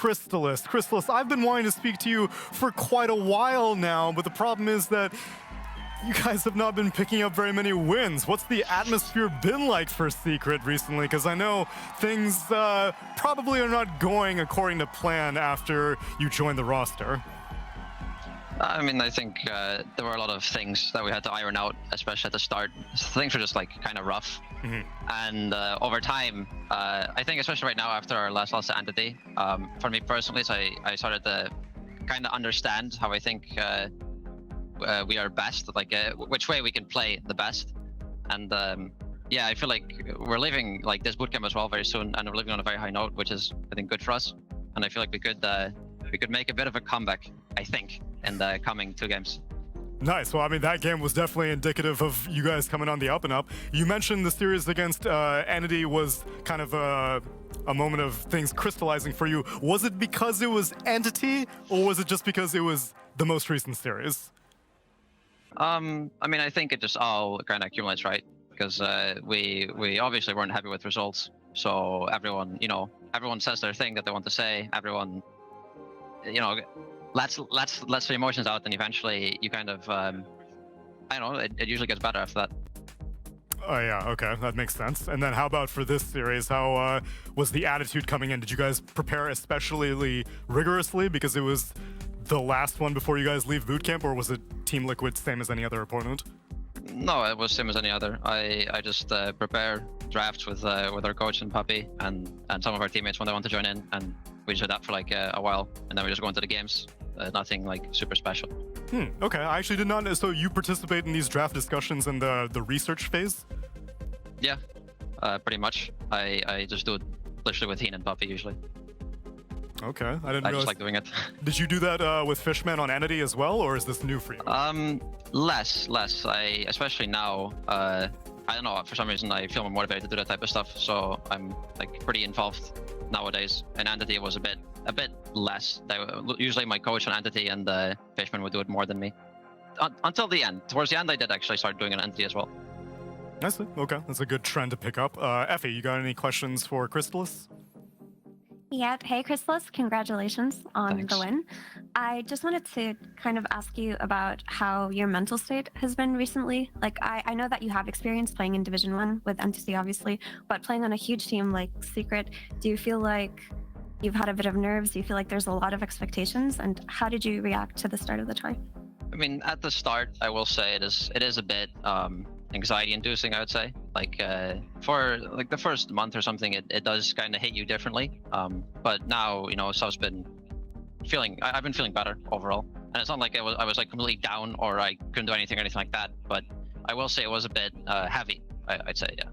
Crystallis. Crystallis, I've been wanting to speak to you for quite a while now, but the problem is that you guys have not been picking up very many wins. What's the atmosphere been like for Secret recently? Because I know things probably are not going according to plan after you joined the roster. I mean, I think there were a lot of things that we had to iron out, especially at the start. Things were just like kind of rough. And over time, I think especially right now after our last loss to Entity, for me personally, so I started to kind of understand how I think we are best, like which way we can play the best. And yeah, I feel like we're leaving like this bootcamp as well very soon, and we're leaving on a very high note, which is I think good for us. And I feel like we could make a bit of a comeback, I think, in the coming 2 games. Nice. Well, I mean, that game was definitely indicative of you guys coming on the up and up. You mentioned the series against Entity was kind of a moment of things crystallizing for you. Was it because it was Entity, or was it just because it was the most recent series? I mean, I think it just all kind of accumulates, right? Because we obviously weren't happy with results. So everyone, everyone says their thing that they want to say. Everyone, lets the emotions out, and eventually you kind of, I don't know, it usually gets better after that. Oh yeah, okay, that makes sense. And then how about for this series? How was the attitude coming in? Did you guys prepare especially rigorously because it was the last one before you guys leave bootcamp, or was it Team Liquid same as any other opponent? No, it was same as any other. I just prepare drafts with our coach and Puppy and some of our teammates when they want to join in, and we just did that for like a while, and then we just go into the games. Nothing like super special. Okay, I actually did not know. So you participate in these draft discussions in the research phase? Yeah, pretty much. I just do it literally with Heen and Puppy usually. Okay, I didn't realize. I just like doing it. Did you do that with Fishman on Entity as well, or is this new for you? Less. Especially now, I don't know, for some reason I feel more motivated to do that type of stuff, so I'm like pretty involved nowadays. And Entity was a bit less. Usually my coach on Entity and Fishman would do it more than me. Until the end. Towards the end I did actually start doing an Entity as well. I see. Okay, that's a good trend to pick up. Effie, you got any questions for Crystallis? Yep. Hey, Crystallis, congratulations on the win. I just wanted to kind of ask you about how your mental state has been recently. Like, I know that you have experience playing in Division 1 with NTC, obviously, but playing on a huge team like Secret, do you feel like you've had a bit of nerves? Do you feel like there's a lot of expectations? And how did you react to the start of the tour? I mean, at the start, I will say it is a bit anxiety-inducing, I would say. Like for like the first month or something, it does kind of hit you differently. But now, so I've been feeling better overall. And it's not like I was like completely down or I couldn't do anything or anything like that. But I will say it was a bit heavy, I'd say, yeah.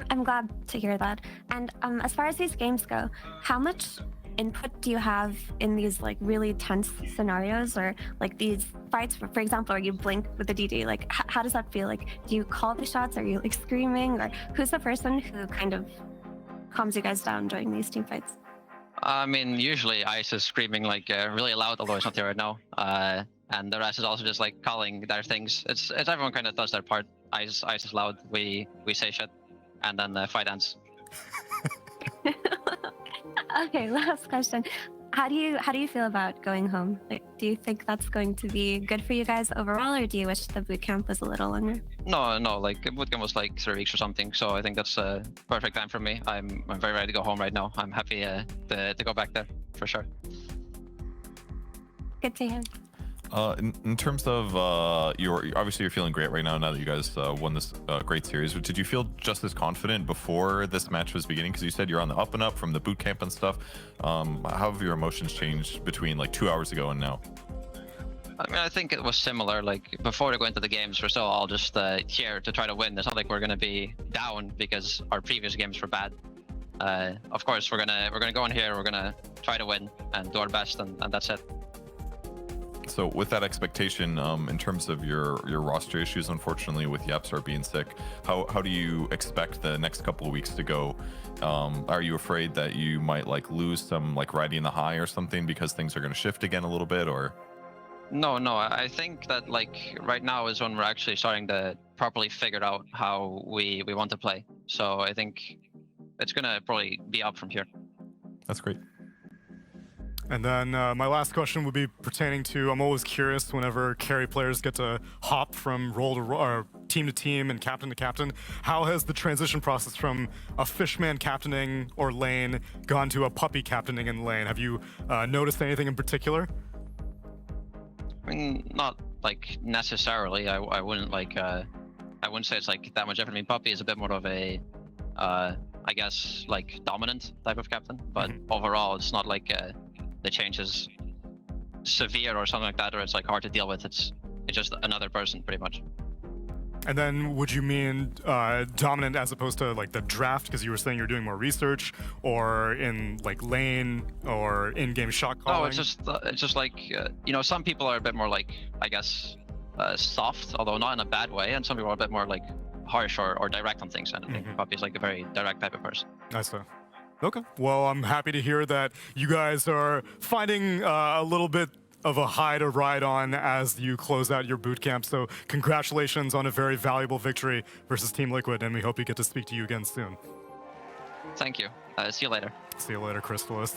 I'm glad to hear that. And as far as these games go, how much input do you have in these like really tense scenarios, or like these fights, for example, or you blink with the DD? Like, how does that feel? Like, do you call the shots? Are you like screaming, or who's the person who kind of calms you guys down during these team fights? I mean, usually Ice is screaming like really loud, although it's not here right now. And the rest is also just like calling their things. It's everyone kind of does their part. Ice is loud. We say shit, and then the fight ends. Okay, last question. How do you feel about going home? Like, do you think that's going to be good for you guys overall, or do you wish the bootcamp was a little longer? No, like bootcamp was like 3 weeks or something, so I think that's a perfect time for me. I'm very ready to go home right now. I'm happy to go back there for sure. Good to hear. In terms of obviously you're feeling great right now that you guys won this great series. Did you feel just as confident before this match was beginning? Because you said you're on the up and up from the boot camp and stuff. How have your emotions changed between like 2 hours ago and now? I mean, I think it was similar. Like before we go into the games, we're still all just here to try to win. It's not like we're gonna be down because our previous games were bad. Of course, we're gonna go in here. We're gonna try to win and do our best, and that's it. So with that expectation, in terms of your roster issues, unfortunately with Yapstar being sick, how do you expect the next couple of weeks to go? Are you afraid that you might like lose some like riding the high or something because things are going to shift again a little bit, or? No, I think that like right now is when we're actually starting to properly figure out how we want to play. So I think it's gonna probably be up from here. That's great. And then my last question would be pertaining to, I'm always curious whenever carry players get to hop from role to role, or team to team and captain to captain, how has the transition process from a fishman captaining or lane gone to a puppy captaining in lane? Have you noticed anything in particular? I mean, not like necessarily. I wouldn't like. I wouldn't say it's like that much different. I mean, puppy is a bit more of a, I guess, like dominant type of captain. But overall, it's not like the change is severe or something like that, or it's like hard to deal with. It's just another person, pretty much. And then would you mean dominant as opposed to like the draft, because you were saying you're doing more research, or in like lane or in-game shot calling? No, it's just like you know, some people are a bit more like, I guess, soft, although not in a bad way, and some people are a bit more like harsh or direct on things. And I think Puppy's like a very direct type of person. I see. Okay. Well, I'm happy to hear that you guys are finding a little bit of a high to ride on as you close out your boot camp. So congratulations on a very valuable victory versus Team Liquid, and we hope we get to speak to you again soon. Thank you. See you later. See you later, Crystallis.